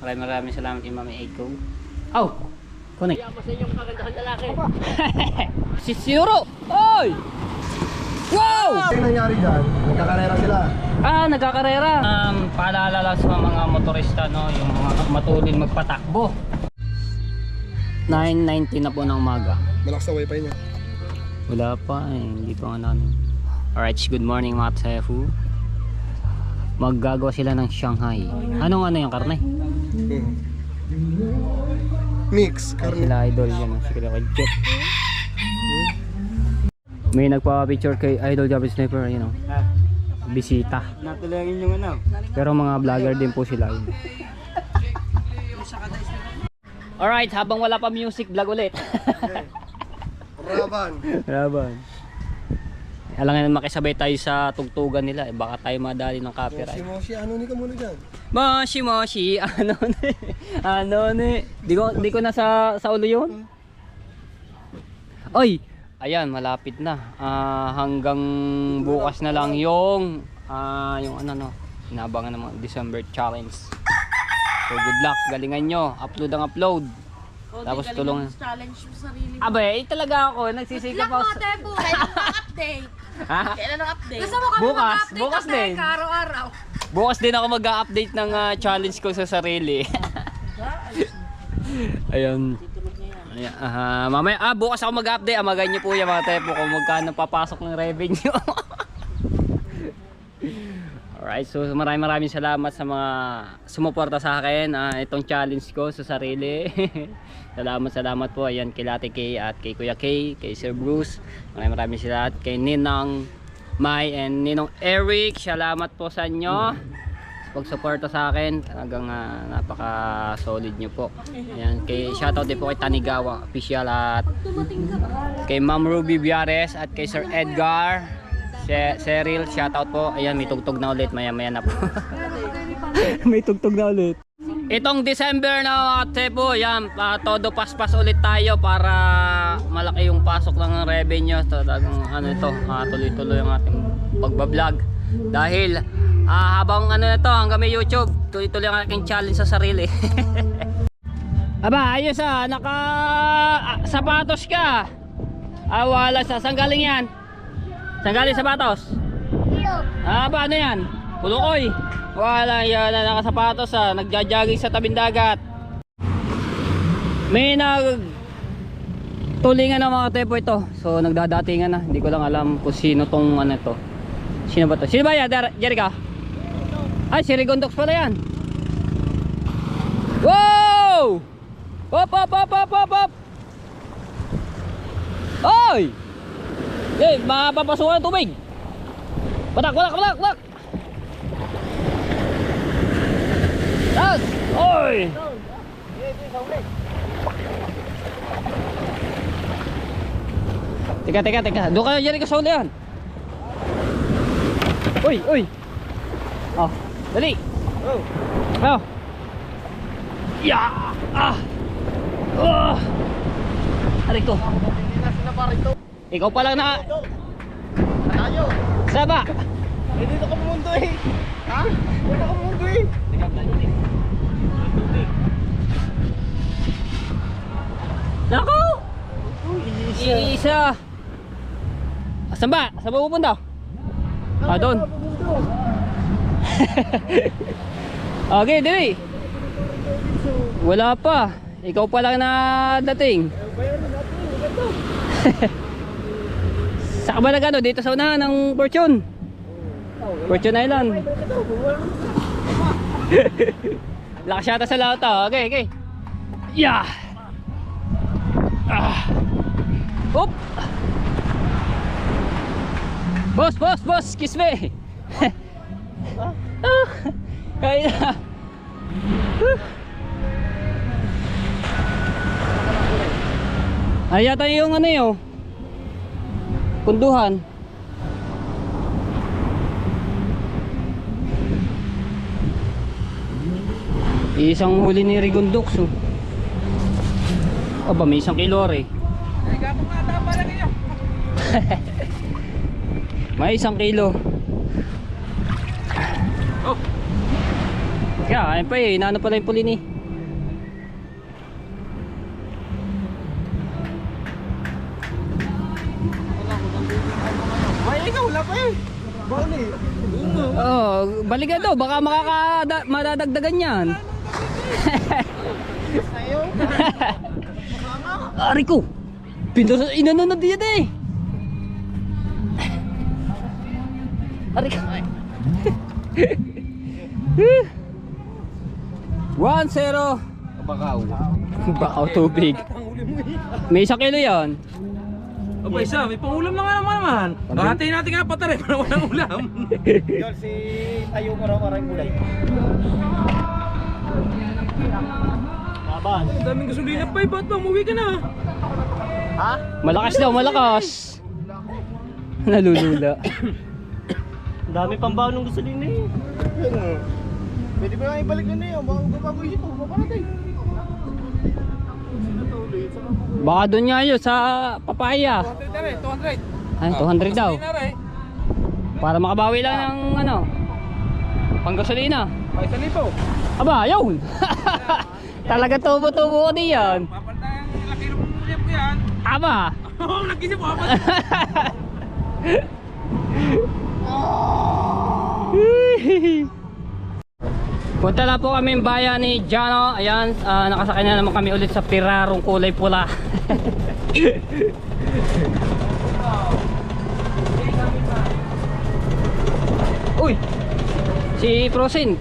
Maraming salamat kay Mami Eiko. Oh! Connect. Kaya pa sa inyong kagandahan lalaki. Si Siro! Oy! Wow! Ano yung nangyari dyan? Nagkakarera sila. Nagkakarera. Paalala lang sa mga motorista, no, yung mga matulin magpatakbo. 9:90 na po ng umaga. Malakas na wifi niya. Wala pa eh, hindi pa nga namin. Alright, good morning mga Tsefu. Maggagawa sila ng Shanghai. Anong yung karne? Mix, Ay, karne. sila idol yan, si Kuya Jet. May nagpa-picture kay Idol Japanese Sniper, you know. Bisita. Natulungin yung ano. Pero mga vlogger din po sila. Alright, habang wala pa music, vlog ulit. Raban. Raban. Alam nga makisabay tayo sa tugtugan nila, eh, baka tayo madali ng copyright. Moshi, ano ni ka muna dyan? Moshi, ano ni? Ano ni? Di ko na sa ulo yun. Oy, ayan, malapit na. Hanggang bukas na lang yung inabangan ng mga December challenge. So good luck, galingan nyo. Upload ang upload. Tapos tulungan. Challenge mo sarili mo. Abay, talaga ako, nagsisikap Vlog ako. mo, Tebo. Kailan ang update? Ha? Kailan ang update? Gusto mo kami Bukas, mag-update bukas kasi din. araw-araw. Bukas din ako mag-update ng challenge ko sa sarili. Ayun. Ayan, mamaya, bukas ako mag-update. Amagan nyo po yan mga tepo kung magkano papasok ng revenue. Alright, so maraming salamat sa mga sumuporta sa akin. Itong challenge ko sa sarili. Salamat po. Ayan, kay Late K at kay Kuya K, kay Sir Bruce. Maraming salamat kay Ninang Mai and Ninong Eric. Salamat po sa inyo pagsuporta sa akin. Talagang napaka solid nyo po. Ayan, kay shoutout din po kay Tanigawa official at kay Ma'am Ruby Biares at kay Sir Edgar Cheryl, shoutout po. Ayan, may tugtog na ulit, maya na po. May tugtog na ulit. Itong December na mga tepo, yan, todo paspas ulit tayo para malaki yung pasok ng revenue. Talagang tuloy-tuloy ang ating pagbablog. Dahil habang hanggang may YouTube, tuloy-tuloy ang aking challenge sa sarili. Aba, ayos naka sapatos ka. Wala saan galing yan? Saan galing sapatos? Ba, ano yan? Pulukoy. Wala yan, nakasapatos nagja-jogging sa tabing dagat. May tulingan ng mga tepo ito. So nagdadatingan na. Hindi ko lang alam kung sino tong to. Sino ba to? Sino ba yan? Jerica? Ay, si Rigondox pala yan. Wow! Hop! Oy! Mapapasukan ng tubig. Batak! Tas! Oy! Teka. Doon ka na dyan sa uli yan. Uy! Dali! Oh! Aray ko. Ikaw pa lang na. Tayo! Saba! Dito ka mundo eh! Ha? Dito ka mundo eh! Naku! Isa! Saan ba? Saan ba pupunta? Doon. Okay, dali. Wala pa. Ikaw pa lang na dating. Saka ba na dito sa unahan ng Fortune Island. Lakas yata sa lahat Okay. Yeah. Oop. Boss, kiss me. Kaya na. Ay yata yung punduhan. Isang huli ni Rigondox. Aba, may 1 kilo rin. May 1 kilo. Kaya, ayun pa eh, inaano pala yung pulin eh. Ay, ikaw, wala pa eh. Baon eh. Oh, balikan daw, baka madadagdagan yan. Sa'yo. Ari ko! Inano na diyan eh! Ari ko! 1-0! Bakaw. Bakaw tubig. May 1 kilo yan. Aba isa, may pangulam na nga naman. Hahatiin natin nga patare para walang ulam. Yun, si Tayo ko raw maraming gulay. Laban. Ang daming gasolina pa, ba't ba umuwi ka na? Ha? Malakas daw, malakas! Nalulula. Ang dami pang baon ng gasolina eh. Yun. Pwede ba nga ibalik na yun? Bago isip mo, maparatay. Baka doon nga yun sa papaya. 200. Ay, 200 daw. Para makabawi lang ng ano, panggasolina. Ay, 1,000. Aba, yun! Talaga tubo-tubo ko diyan. Papalta yung laki ng ulam ko yan. Aba! Oo, nag-isip ko. Punta na po kami yung bayan ni Jano. Ayan, nakasakay na naman kami ulit sa pirarong kulay pula. Uy! Si Frozen.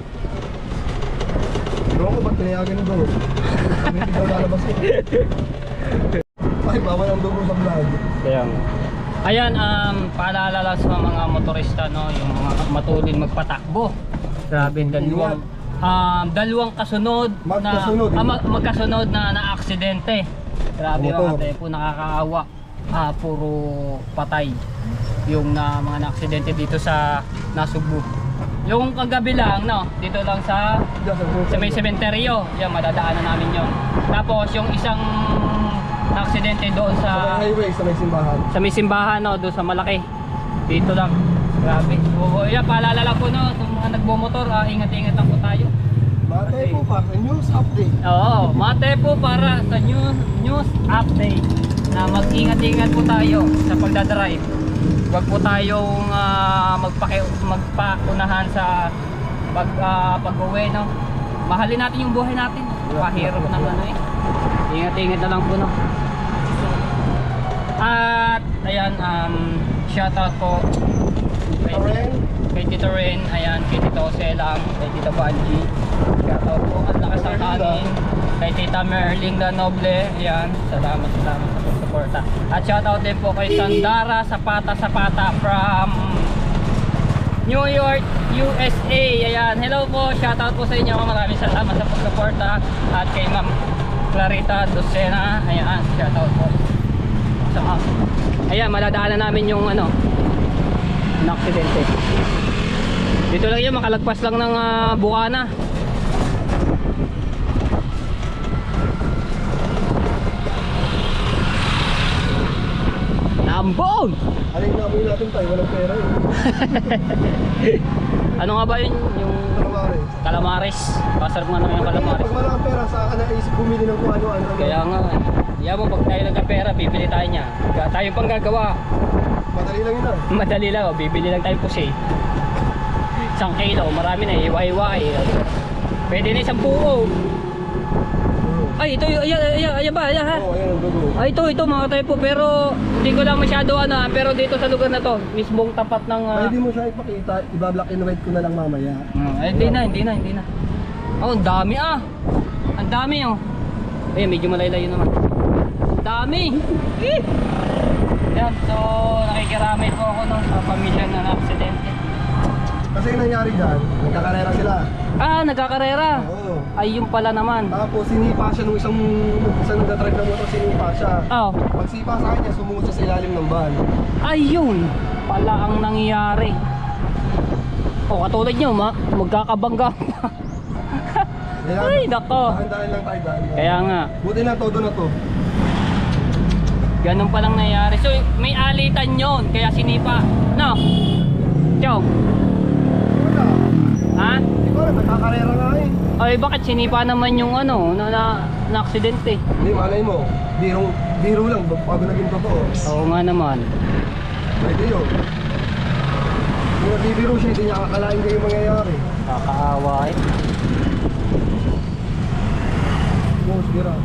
Bro ko, ba't pinayagan yung dugo? Hindi daw lalabas ko. Ay, bawal ang dugo sa vlog. Kaya nga. Ayan, paalala lang sa mga motorista, no, yung mga matulin magpatakbo. Grabe, dalawang kasunod Magkasunod, na eh. magkasunod na aksidente. Grabe Motor. mga po, nakakaawa. Puro patay yung mga na-aksidente dito sa Nasugbu. Yung kagabi lang, no, dito lang sa may sementeryo, yan, madadaanan namin yon. Tapos yung isang na-aksidente doon Sa highway, sa may simbahan. sa may simbahan, no, doon sa malaki. Dito lang. Grabe. Oo, yan, paalala lang po, no, kung mga nagbomotor, ingat-ingat lang po tayo. Matay po pa, news update. Oo, mate po para sa news update na mag-ingat-ingat po tayo sa pagdadrive. Huwag po tayong magpakunahan sa pag-uwi, no. Mahalin natin yung buhay natin. Pahirap ng ano eh. Ingat-ingat na lang po, no. At ayan, shoutout po kay Tito Ren, ayan, kay Tito Selang, kay Tito Banji. Shoutout po, ang lakas ng hangin. Kay Tita Merling La Noble, ayan, salamat sa pagsuporta. At shoutout din po kay Sandara Sapata from New York, USA. Ayan, hello po, shoutout po sa inyo. Maraming salamat sa pagsuporta. At kay Ma'am Clarita Docena, ayan, shoutout po. Ayan, madadaanan namin yung ano, na aksidente. Dito lang yun, makalagpas lang ng Bukana. Lambong! Alin na amoy natin tayo, walang pera eh. Ano nga ba yun? Yung Calamares. calamares. Pasarap nga naman yung calamares. Pag wala kang pera, saan ka naisip bumili ng kung ano-ano. Kaya nga, yan mo, pag tayo nagkapera, bibili tayo niya. Tayo pang gagawa. Madali lang yun ah. Madali lang, bibili lang tayo pusi. 1 kilo, marami na, iwa-iwa eh. Pwede na 10 buo. Ay, ito, ayan ba, ayan ha? Oo, ayan ang dugo. Ay, ito mga tayo po, pero hindi ko lang masyado pero dito sa lugar na to, mismong tapat ng... Pwede mo siya ipakita, iba-black and white ko na lang mamaya. Ay, hindi na. Oh, ang dami Ang dami oh. Ay, medyo malaylay yun naman. Ang dami. Eh! Yan, so nakikiramay po ako nung pamilya na na-aksidente. Kasi yung nangyari dyan, nagkakarera sila. Nagkakarera. Oo. Ay, yung pala naman. Tapos sinipa siya nung isang nagdadrive ng motor, sinipa siya. Oh, Pagsipa sa kanya, sumusa sa ilalim ng van. ayun pala ang nangyayari. Oh, katulad nyo, magkakabangga. Kaya, Ay, nako. dahan-dahan lang tayo daan. Kaya nga, Buti na todo na to. ganun palang nangyayari. So, may alitan yon, kaya sinipa. No? Chong. Wala. Ha? Hindi ko alam, nagkakarera nga eh. Ay, bakit sinipa naman yung ano, na aksidente? Hindi, malay mo. Biro lang, bago naging totoo. Oo nga naman. Pwede yun. Kung nagbibiro siya, hindi niya akalain kayo mangyayari. Kakaawa eh. Oo, sige ra.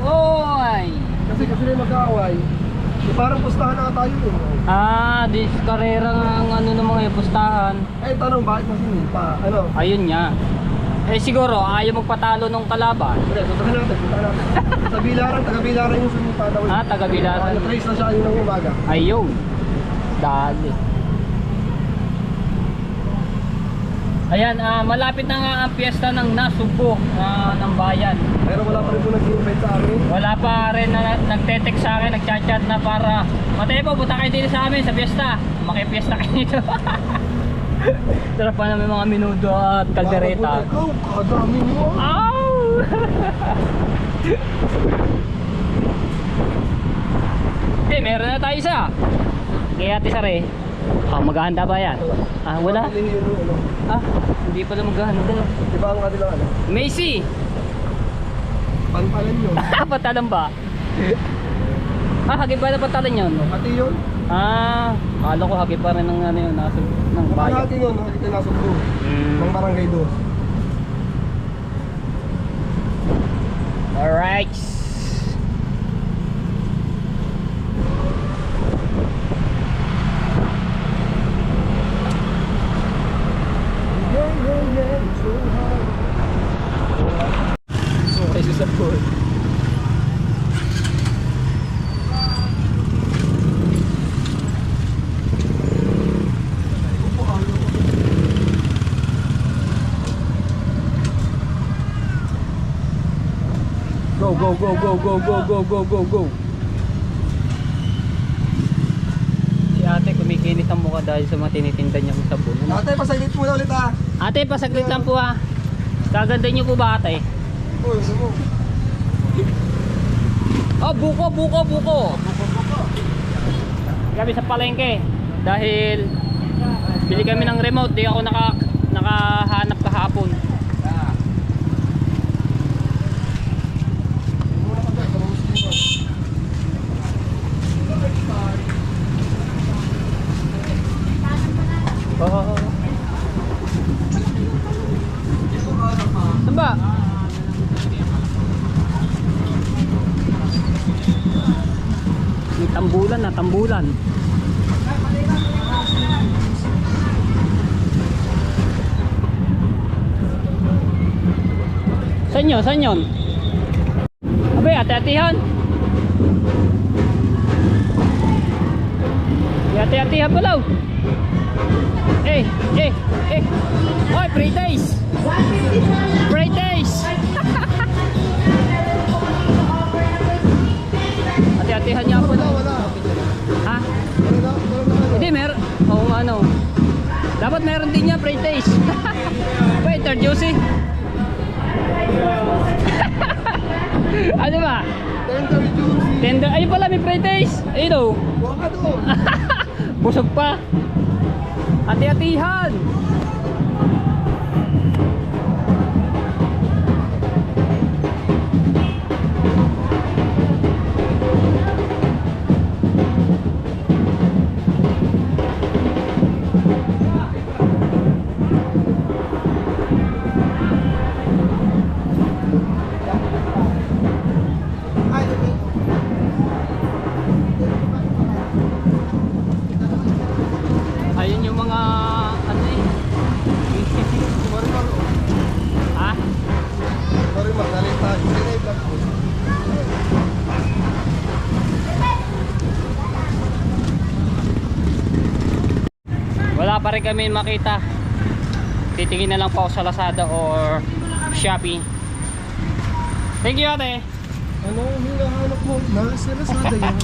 Oy! Kasi na yung mag-aaway. Parang pustahan na tayo yun. This karera nga ang ano ng mga pustahan. Eh, tanong, bakit mas pa? Ano? Ayun nga. Eh siguro ayaw magpatalo nung kalaban. Pre, puntahan natin. Sa Bilaran, taga-Bilaran yung sumipa daw. Taga Bilaran. Na-trace na siya kanina ng umaga. Ayun. Dali. Ayan, malapit na nga ang piyesta ng Nasugbo ng bayan. Pero wala pa rin po nag-invite sa amin. Wala pa rin na nagte-text sa akin, nagchat-chat na para Mateo, punta kayo dito sa amin sa piyesta. Makipiesta kayo dito. Sarap pa namin mga minudo at kaldereta. Ikaw, kadami mo. Ow! Meron na tayo isa. Kaya Ate Sare. Maghahanda ba yan? Wala. Hindi pala maghahanda. Diba ang kanilang ano? Macy! Pantalan yun. Pantalan ba? Hagip ba na pantalan yun? Pati yun. Kala ko hagip pa rin ng ano yun, ng bayan. Hati yun, hati ka nasa doon. Ng barangay doon. Alright. So, kasi sa pool. Go, go, go, go, go, go, go, go, go, go. Si ate kumikinis ang mukha dahil sa mga tinitinda niyang sabon. Ate, pasaglit mo na ulit ah. Ate, pasaglit lang po ha. Kaganda niyo po ba ate? Uy, ano mo? Buko. Kami sa palengke dahil bili kami ng remote, di ako nakahanap kahapon. Saan ba? May tambulan. Saan yun? Abay, ate-atihan. Ate-atihan pala. Oy, free days. Ate-atihan niya po. Wala. Ha? Wala. Hindi, meron. Ano. Dapat meron din niya, free days. Wait, juicy. Ano ba? Tender juicy. Tender. Ayun pala, may free days. Ayun o. Huwag ka doon. Busog pa. Ati-atihan. Ayun yung mga ano eh. Ha? Sorry, magaling tayo. Sinay vlog ko. Wala pa rin kami makita. Titingin na lang po ako sa Lazada or Shopee. Thank you ate. Ano ang hinahanap mo? Nasa Lazada yan.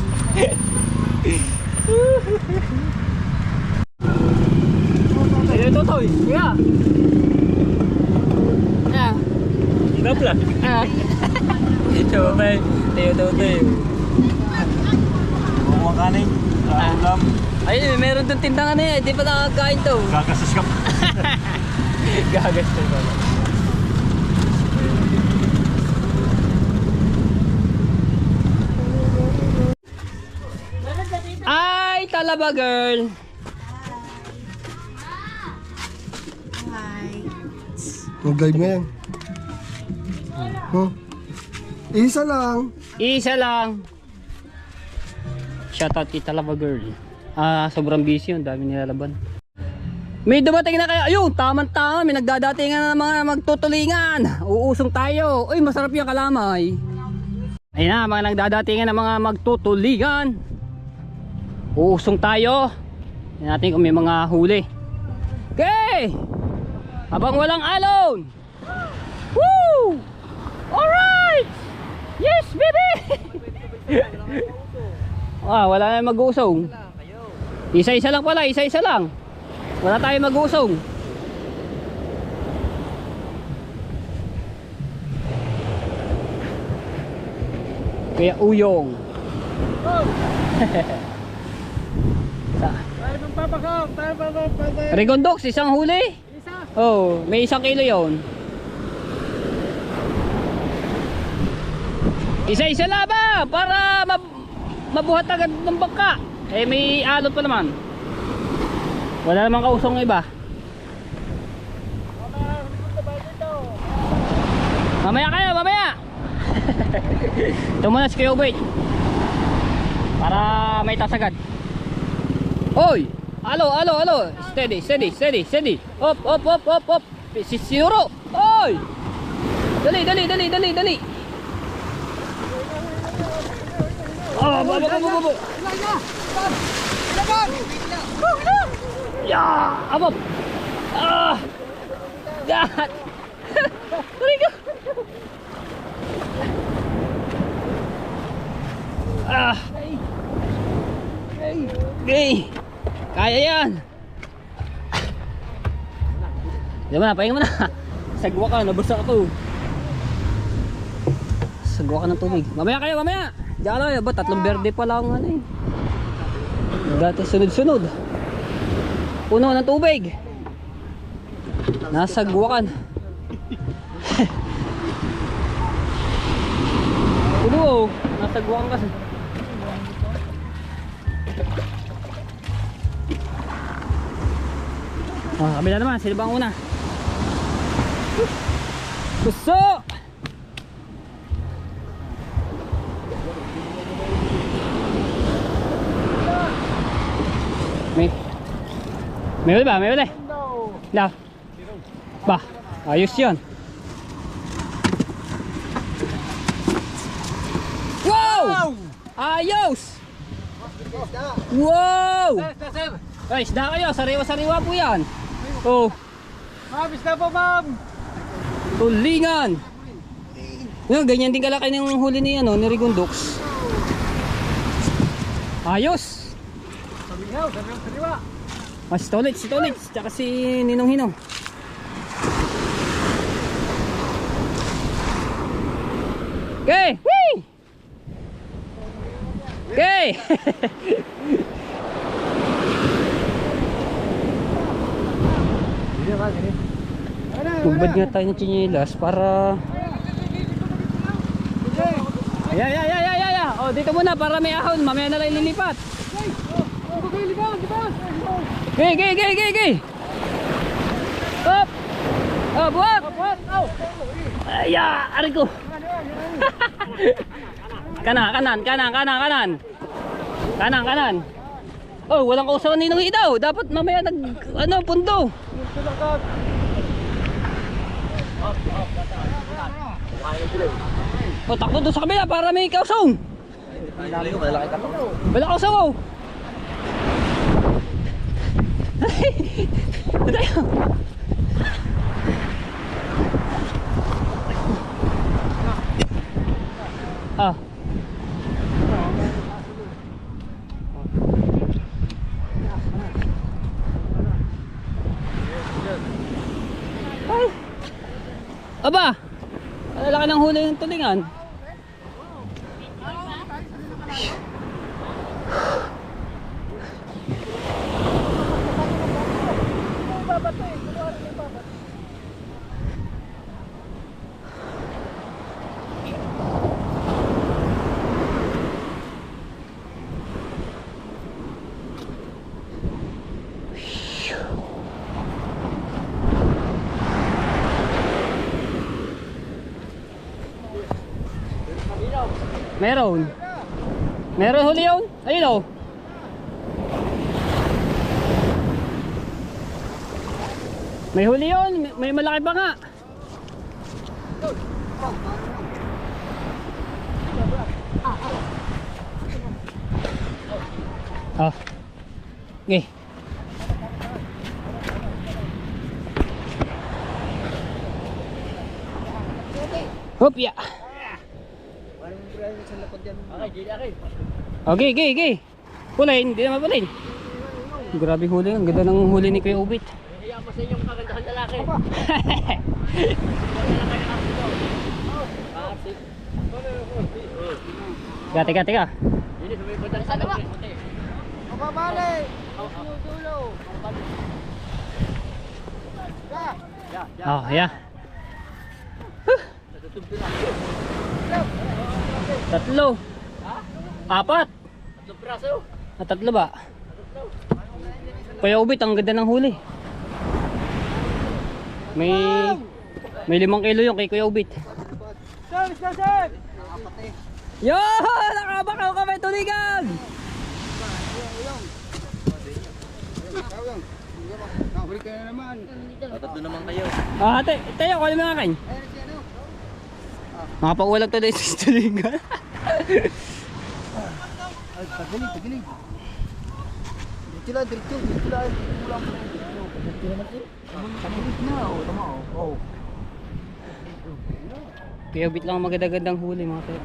Ayun ito toy. Kuya. Gapla. Coba. Tayo. Kumakanin. Ulam. Ayun, meron doon tindahan na eh. Di pa nakakain to. Gagastos ka. Gagastos ko. Ay, talaba girl. Mag-live ngayon. Huh? Isa lang. Isa lang. Shoutout kay talaba girl. Sobrang busy yun. Dami nilalaban. May dumating na kayo. Ayun, tama-tama. May nagdadatingan na mga magtutulingan. Uusong tayo. Uy, masarap yung kalamay. Ayun na, mga nagdadatingan na mga magtutulingan. Uusong tayo. Tingnan natin kung may mga huli. Okay! Habang walang alon. Woo! Alright! Yes, baby! Wala na mag-uusong. Isa-isa lang pala, isa-isa lang. Wala tayong mag-uusong. Kaya uyong. Rigondox, isang huli? Oh, may 1 kilo yon. Isa-isa lang ba? Para mabuhat agad ng bangka. Eh may alot pa naman. Wala namang kausong iba. Mamaya kayo, mamaya. Ito muna si Kuya Ubay. Para may tasagad. Oy! Alo, alo, alo. Steady, steady, steady, steady. Op, op, op, op, op. Sinuro. Oy! Dali, dali, dali, dali, dali. Oh, babo, babo, babo. Ya, abop. God. Teriga. Okay. Kaya yan. Diba na, pahinga mo na. Sagwa ka, nabasa ako. Sagwa ka ng tubig. Mamaya kayo, mamaya. Diyan lang, ba? 3 berde pa lang ano eh. Dati sunod-sunod. Puno ng tubig. Nasagwakan. Puno, nasagwakan kasi. Kabila naman, sila ba ang una? Gusto! May uli ba? May uli? No. Ba, ayos yan. Wow! Ayos! Wow! Ay, isda kayo, sariwa-sariwa po yan. Oh. Ma'am, isda po ma'am. Tulingan. Yan, ganyan din kalaki ng huli ni ano, ni Rigondox. Ayos. Sariwa. Si Tolits, tsaka si Ninong Hinong. Okay, whee! Okay. Tugbad nga tayo ng chinelas para... Ya. Oh, dito muna para may ahon, mamaya na lang lilipat. Gay. Up. Oh, buhat. Aya, ari ko. Kanan. Oh, walang kausawan ni Ninong Hidaw. Dapat mamaya pundo. Oh, takbo doon sa kabila para may kausong. Wala kausong oh. Ay. Aba, laki ng huli ng tulingan. babat eh. Kumain ng babat. Meron. Meron huli yun. Ayun o. May huli yun. May malaki pa nga. Oh. Okay. Hop ya. Okay, okay. Pulain, hindi naman pulain. Grabe huli, ang ganda ng huli ni Kuya Ubit. Kaya pa sa inyong kagandahan lalaki. Teka, teka. Hindi, sumay ba tayo sa laki? Mababali. Dulo. Oh, yeah. Tatlo. Apat. Tatlong praso. Tatlo ba? Kuya Ubit, ang ganda ng huli. May 5 kilo yung kay Kuya Ubit. Sir! Yo! Nakabakaw ka may tuligan! Nakahuli ka na naman. Tatlo naman kayo. Ate, tayo, kunin mo nga kain. Makapauwalag to dahil sa tuligan. Ay, tagilig. Diretso lang. Kulang pa lang. Diretso naman eh. Tagilig na. Oh, tama oh. Kuya Ubit lang ang magandang huli mga tayo.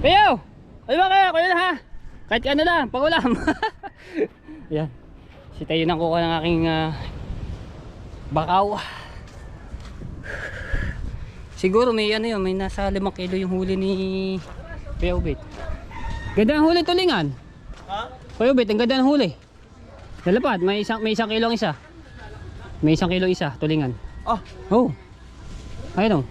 Kuya! Ano ba kaya? Kuya na ha? Kahit ano lang, pag-ulam. Yan. Si tayo nang kuha ng aking bakaw. Siguro may ano yun, may nasa 5 kilo yung huli ni Kuya Ubit. Ganda ng huli tulingan. Ha? Kuya Ubit, ang ganda ng huli. Lalapad, may isang kilo ang isa. May 1 kilo isa, tulingan. Ah. Oh. Ayun o.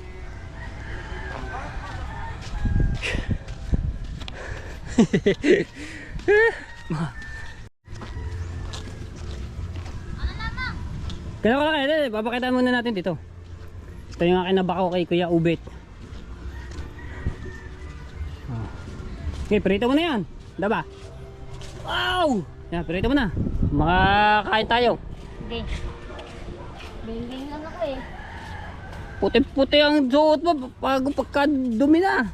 Kaya ko lang kayo, papakita muna natin dito. Ito yung akin na bakaw kay Kuya Ubit. Okay, prito mo na yan. Diba? Wow! Yan, prito mo na. Makakain tayo. Okay. Binging lang ako eh. Puti-puti ang suot mo pagka dumi na.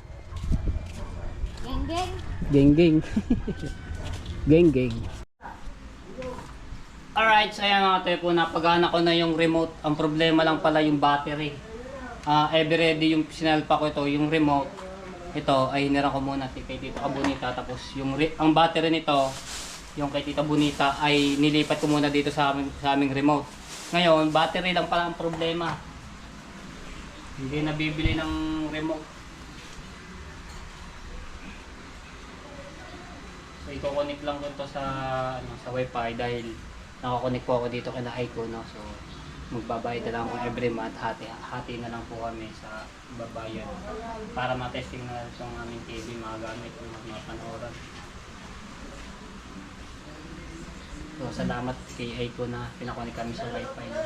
Geng. Geng. Geng. Alright, so ayan mga tepo, napagana ko na yung remote. Ang problema lang pala yung battery. Ever ready yung sinalpa ko ito, yung remote. Ito ay hinira ko muna kay Tita Bonita. Tapos ang battery nito, yung kay Tita Bonita ay nilipat ko muna dito sa aming remote. Ngayon, battery lang pala ang problema. Hindi nabibili ng remote. So i-connect lang ko to sa wifi dahil nakakonect po ako dito kay Aiko, no. So magbabayad na lang ako every month, hati na lang po kami sa babayan para ma-testing na lang yung aming TV, magamit ng mga panooran. So salamat kay Aiko na pinakonek kami sa wifi, no.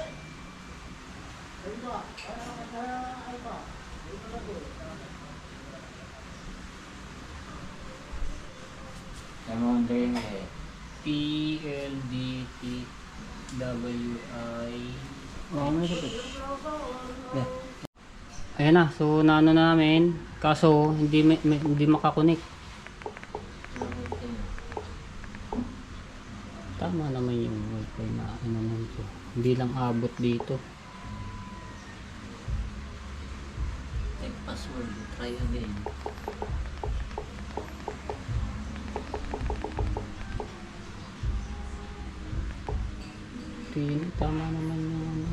PLDTWI. Ayan na, so naano na namin, kaso hindi makakonek. Tama naman yung wifi na ano nito. Hindi lang abot dito. Take password, try again. Tama naman yung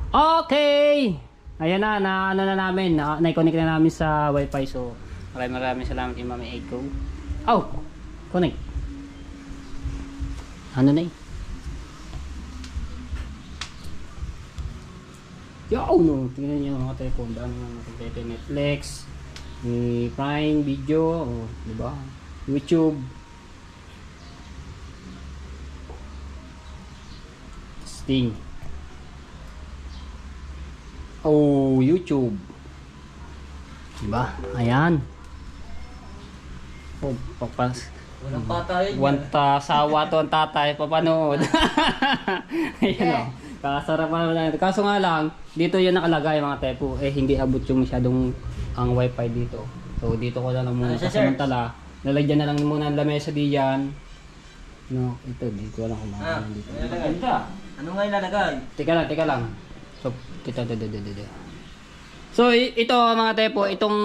okay! Ayan na ano na namin, na-connect na namin sa wifi. So maraming salamat kay Mami Aiko. Oh! Connect. Ano na eh? Yo, no, tingnan niyo mga tepo, dami nga nakikita Netflix, Prime Video, oh, di ba? YouTube. Sting. Oh, YouTube. Diba? Ayan. Oh, papas. Walang patayan yan. Wanta sawa to ang tatay papanood. Ayan o. Kakasarapan naman. Kaso nga lang, dito yun nakalagay mga tepo. Eh, hindi abot yung masyadong ang wifi dito. So, dito ko na lang muna Ano siya, kasamantala. Lalagyan na lang muna ang lamesa diyan. No, ito, dito lang kumain dito. Ano nga ilalagay? Teka lang. So, So, ito mga tepo, itong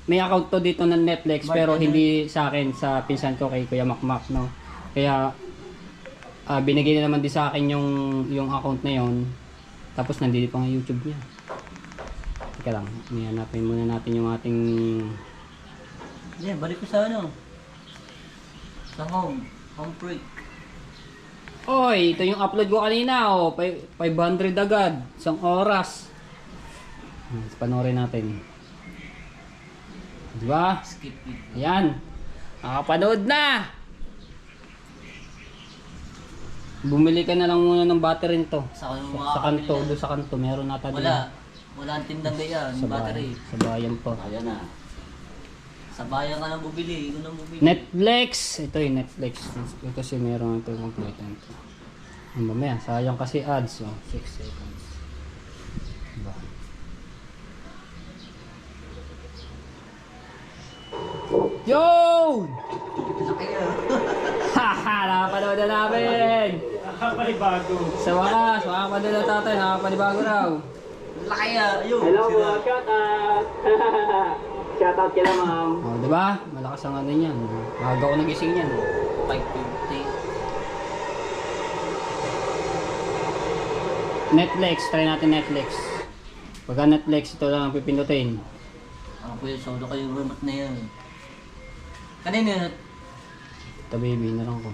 may account to dito ng Netflix pero hindi sa akin, sa pinsan ko kay Kuya Makmak, no. Kaya binigay na naman din sa akin yung account na yon. Tapos nandito pa nga YouTube niya. Teka lang, hanapin muna natin yung ating Yeah, balik ko sa ano. Sa home. Home break. Oy, ito yung upload ko kanina, oh. 500 agad, isang oras. Panoorin natin. Diba? Skip it. Ayan. Nakapanood na. Bumili ka na lang muna ng battery nito. Sa Sa kanto, doon sa kanto. Meron nata doon. Wala ang tindang ganyan. Sa Battery. bayan, sa bayan po. Ayan na. Sa bayan ka nang bumili. Ikaw nang bumili. Netflix. Ito yung Netflix. Kasi meron ito yung complete nito. Mamaya, sayang kasi ads. Oh. 6 seconds. Diba? Yo! Haha! Nakapanood na namin! Nakapanibago. Sa wakas, makapanood na tatay. Nakapanibago raw. Laki ah. Ayun. Hello, sila. shout out! Shout out kila ma'am. Oh, di ba? Malakas ang ano niyan. Maaga ko nagising niyan. 550. Netflix, try natin Netflix. Pagka Netflix, ito lang ang pipindutin. Ako po yung solo kayo remote na yan. Kanina, Ito baby, na lang ko.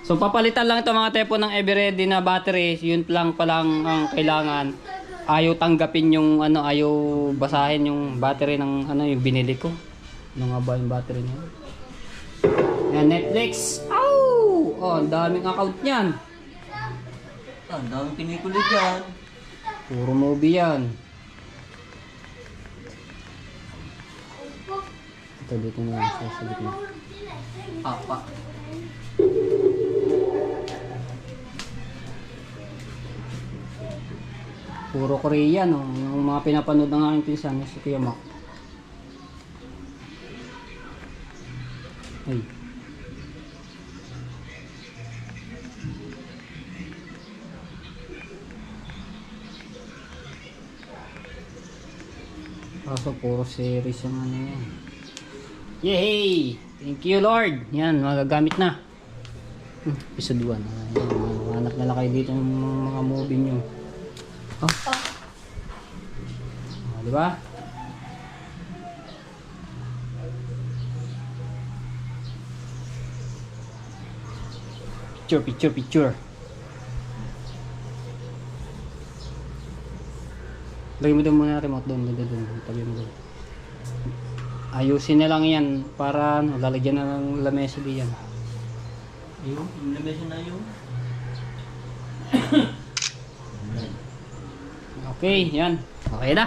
So papalitan lang ito mga tepo ng Everready na battery. Yun lang palang ang kailangan. Ayaw tanggapin yung ano, ayaw basahin yung battery ng ano, yung binili ko. Ano nga ba yung battery niya? Yan, Netflix. Ow! Oh, ang daming account niyan. ang daming pinikulit yan. Puro movie yan. Ito dito na lang sa gitna. Papa. Puro Korean, no? Yung mga pinapanood ng aking pinsan, si Kuya Mac. Ay. Kaso puro series yung ano yan. Yay! Thank you Lord! Yan, magagamit na. Episode 1. Hanap na lang kayo dito ng mga movie nyo. Oh. Oh, di ba? Picture. Lagay mo doon muna remote doon. Tabi mo doon. Ayusin na lang yan para ano, lalagyan na ng lamesa diyan. Ayun, yung lamesa na yun. Okay, yan. Okay na.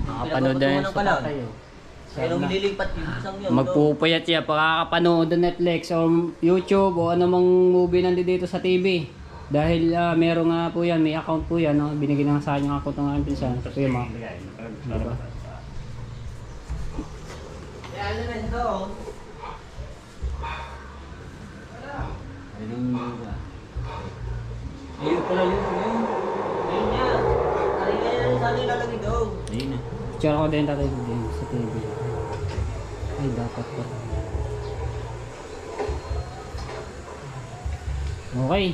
Makapanood na yan sa tatay. Pero nililipat yung isang yun. Magpupuyat siya pakakapanood ng Netflix o YouTube o anumang movie nandito dito sa TV. Dahil meron nga po yan, may account po yan. No? Binigyan na sa akin yung account ng aking pinsan. Ito yung mga. Diba? Ano na ito? Ayun pala yun. Ayun niya. Ay nga saan ilalagay daw? Ayun na. Picture ko din tatay din sa TV. Ay, dapat pa. Okay.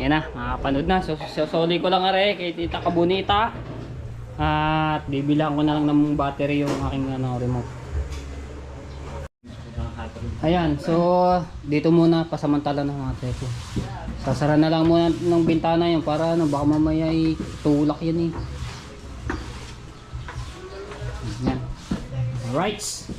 Yan na, makapanood na. So, soli ko lang are kay Tita Kabunita. At bibilang ko na lang ng battery yung aking ano, remote. Ayan, so dito muna pasamantala ng mga tepo. Sasara na lang muna ng bintana yun para ano, baka mamaya tulak yan eh. Yan. Alright.